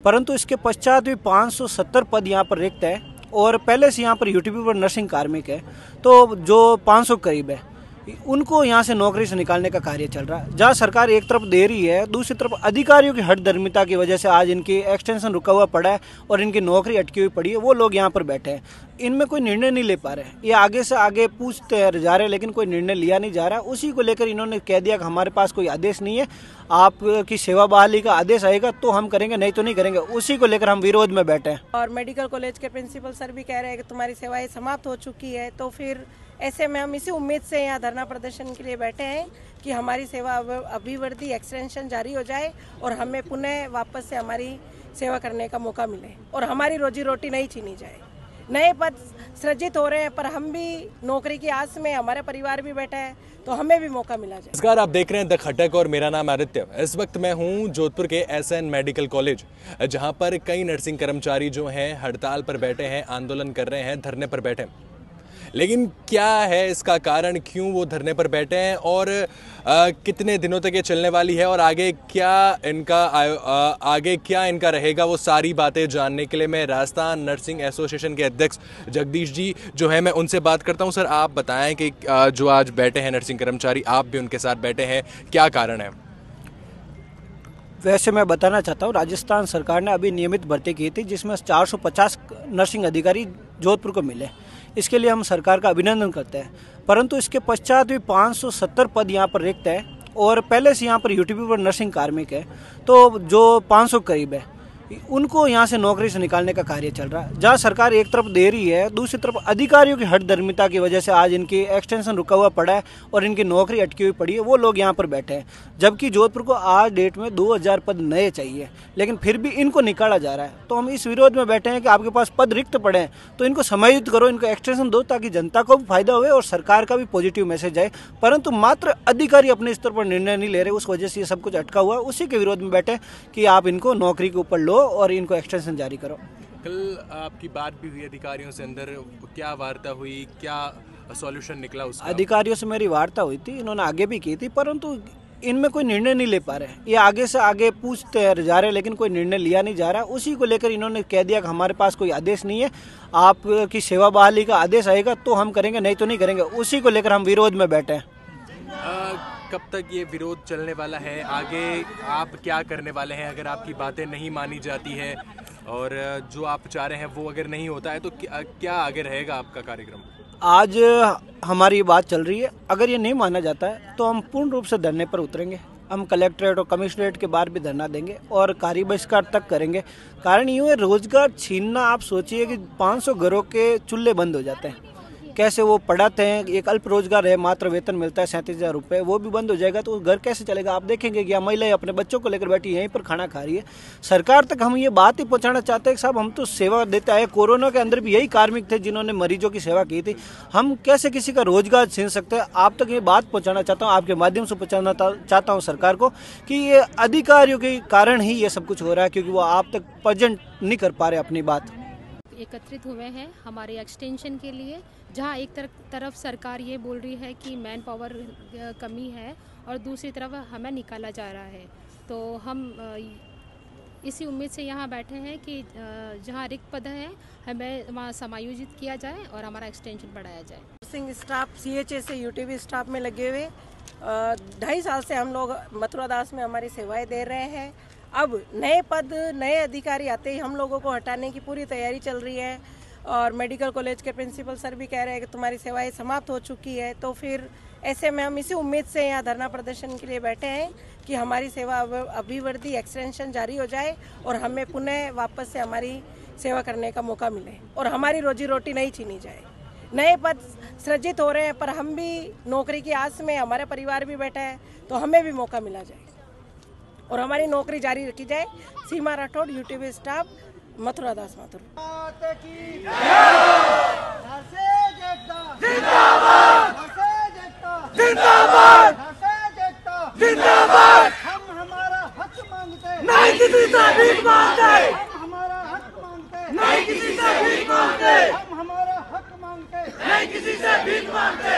परंतु इसके पश्चात भी 570 पद यहाँ पर रिक्त है और पहले से यहाँ पर यूटीपी पर नर्सिंग कार्मिक है, तो जो 500 करीब है उनको यहाँ से नौकरी से निकालने का कार्य चल रहा है। जहाँ सरकार एक तरफ दे रही है, दूसरी तरफ अधिकारियों की हठधर्मिता की वजह से आज इनकी एक्सटेंशन रुका हुआ पड़ा है और इनकी नौकरी अटकी हुई पड़ी है। वो लोग यहाँ पर बैठे हैं, इनमें कोई निर्णय नहीं ले पा रहे। ये आगे से आगे पूछते जा रहे हैं लेकिन कोई निर्णय लिया नहीं जा रहा। उसी को लेकर इन्होंने कह दिया कि हमारे पास कोई आदेश नहीं है, आपकी सेवा बहाली का आदेश आएगा तो हम करेंगे, नहीं तो नहीं करेंगे। उसी को लेकर हम विरोध में बैठे हैं। और मेडिकल कॉलेज के प्रिंसिपल सर भी कह रहे हैं कि तुम्हारी सेवाएं समाप्त हो चुकी है, तो फिर ऐसे में हम इसी उम्मीद से यहाँ धरना प्रदर्शन के लिए बैठे हैं कि हमारी सेवा अभिवृद्धि एक्सटेंशन जारी हो जाए और हमें पुनः वापस से हमारी सेवा करने का मौका मिले और हमारी रोजी रोटी नहीं छीनी जाए। नए पद सृजित हो रहे हैं पर हम भी नौकरी की आस में, हमारे परिवार भी बैठा है, तो हमें भी मौका मिला जाए। नमस्कार, आप देख रहे हैं द खटक और मेरा नाम आदित्य। इस वक्त मैं हूं जोधपुर के एसएन मेडिकल कॉलेज, जहां पर कई नर्सिंग कर्मचारी जो हैं हड़ताल पर बैठे हैं, आंदोलन कर रहे हैं, धरने पर बैठे हैं। लेकिन क्या है इसका कारण, क्यों वो धरने पर बैठे हैं और कितने दिनों तक ये चलने वाली है और आगे क्या इनका रहेगा, वो सारी बातें जानने के लिए मैं राजस्थान नर्सिंग एसोसिएशन के अध्यक्ष जगदीश जी जो है मैं उनसे बात करता हूं। सर, आप बताएं कि जो आज बैठे हैं नर्सिंग कर्मचारी, आप भी उनके साथ बैठे हैं, क्या कारण है? वैसे मैं बताना चाहता हूँ, राजस्थान सरकार ने अभी नियमित भर्ती की थी जिसमें 450 नर्सिंग अधिकारी जोधपुर को मिले। इसके लिए हम सरकार का अभिनंदन करते हैं। परंतु इसके पश्चात भी 570 पद यहाँ पर रिक्त है और पहले से यहाँ पर यूटीपी पर नर्सिंग कार्मिक है, तो जो 500 करीब है उनको यहाँ से नौकरी से निकालने का कार्य चल रहा है। जहाँ सरकार एक तरफ दे रही है, दूसरी तरफ अधिकारियों की हठधर्मिता की वजह से आज इनकी एक्सटेंशन रुका हुआ पड़ा है और इनकी नौकरी अटकी हुई पड़ी है। वो लोग यहाँ पर बैठे हैं, जबकि जोधपुर को आज डेट में 2000 पद नए चाहिए, लेकिन फिर भी इनको निकाला जा रहा है। तो हम इस विरोध में बैठे हैं कि आपके पास पद रिक्त पड़े हैं तो इनको समायोजित करो, इनको एक्सटेंशन दो ताकि जनता को भी फायदा हो और सरकार का भी पॉजिटिव मैसेज आए। परंतु मात्र अधिकारी अपने स्तर पर निर्णय नहीं ले रहे, उस वजह से ये सब कुछ अटका हुआ है। उसी के विरोध में बैठे कि आप इनको नौकरी के ऊपर लो और इनको एक्सटेंशन जारी करो। कल आपकी बात भी हुई अधिकारियों से, अंदर क्या वार्ता हुई, क्या सॉल्यूशन निकला उसका? अधिकारियों से मेरी वार्ता हुई थी, इन्होंने आगे भी की थी, परंतु इनमें कोई निर्णय नहीं ले पा रहे। ये आगे से आगे पूछते जा रहे हैं लेकिन कोई निर्णय लिया नहीं जा रहा। उसी को लेकर इन्होंने कह दिया कि हमारे पास कोई आदेश नहीं है, आपकी सेवा बहाली का आदेश आएगा तो हम करेंगे, नहीं तो नहीं करेंगे। उसी को लेकर हम विरोध में बैठे हैं। कब तक ये विरोध चलने वाला है? आगे आप क्या करने वाले हैं अगर आपकी बातें नहीं मानी जाती है और जो आप चाह रहे हैं वो अगर नहीं होता है तो क्या आगे रहेगा आपका कार्यक्रम? आज हमारी बात चल रही है, अगर ये नहीं माना जाता है तो हम पूर्ण रूप से धरने पर उतरेंगे। हम कलेक्ट्रेट और कमिश्नरेट के बाहर भी धरना देंगे और कार्य बहिष्कार तक करेंगे। कारण यूँ है, रोजगार छीनना, आप सोचिए कि 500 घरों के चूल्हे बंद हो जाते हैं, कैसे वो पढ़ाते हैं, एक अल्प रोजगार है, मात्र वेतन मिलता है 37,000 रुपये, वो भी बंद हो जाएगा तो घर कैसे चलेगा? आप देखेंगे कि महिलाएं अपने बच्चों को लेकर बैठी यहीं पर खाना खा रही है। सरकार तक हम ये बात ही पहुंचाना चाहते हैं कि साहब हम तो सेवा देते आए, कोरोना के अंदर भी यही कार्मिक थे जिन्होंने मरीजों की सेवा की थी, हम कैसे किसी का रोजगार छीन सकते हैं? आप तक ये बात पहुँचाना चाहता हूँ, आपके माध्यम से पहुँचाना चाहता हूँ सरकार को कि ये अधिकारियों के कारण ही ये सब कुछ हो रहा है, क्योंकि वो आप तक प्रेजेंट नहीं कर पा रहे अपनी बात। एकत्रित हुए हैं हमारे एक्सटेंशन के लिए, जहां एक तरफ सरकार ये बोल रही है कि मैन पावर कमी है और दूसरी तरफ हमें निकाला जा रहा है। तो हम इसी उम्मीद से यहाँ बैठे हैं कि जहाँ रिक्त पद है हमें वहाँ समायोजित किया जाए और हमारा एक्सटेंशन बढ़ाया जाए। नर्सिंग स्टाफ CHA से यूटीपी स्टाफ में लगे हुए 2.5 साल से हम लोग मथुरा दास में हमारी सेवाएं दे रहे हैं। अब नए पद, नए अधिकारी आते ही हम लोगों को हटाने की पूरी तैयारी चल रही है और मेडिकल कॉलेज के प्रिंसिपल सर भी कह रहे हैं कि तुम्हारी सेवाएं समाप्त हो चुकी है, तो फिर ऐसे में हम इसी उम्मीद से यहाँ धरना प्रदर्शन के लिए बैठे हैं कि हमारी सेवा अभिवृद्धि एक्सटेंशन जारी हो जाए और हमें पुनः वापस से हमारी सेवा करने का मौका मिले और हमारी रोजी रोटी नहीं छीनी जाए। नए पद सृजित हो रहे हैं पर हम भी नौकरी की आस में, हमारे परिवार भी बैठा है, तो हमें भी मौका मिला जाए और हमारी नौकरी जारी रखी जाए। सीमा राठौड़, यूटीपी स्टाफ, मथुरा दास माथुर। हम हमारा हक मांगते, नहीं किसी से भीख मांगते, हम हमारा हक मांगते, नहीं किसी से भीख मांगते, हम हमारा हक मांगते, नहीं किसी से भीख मांगते।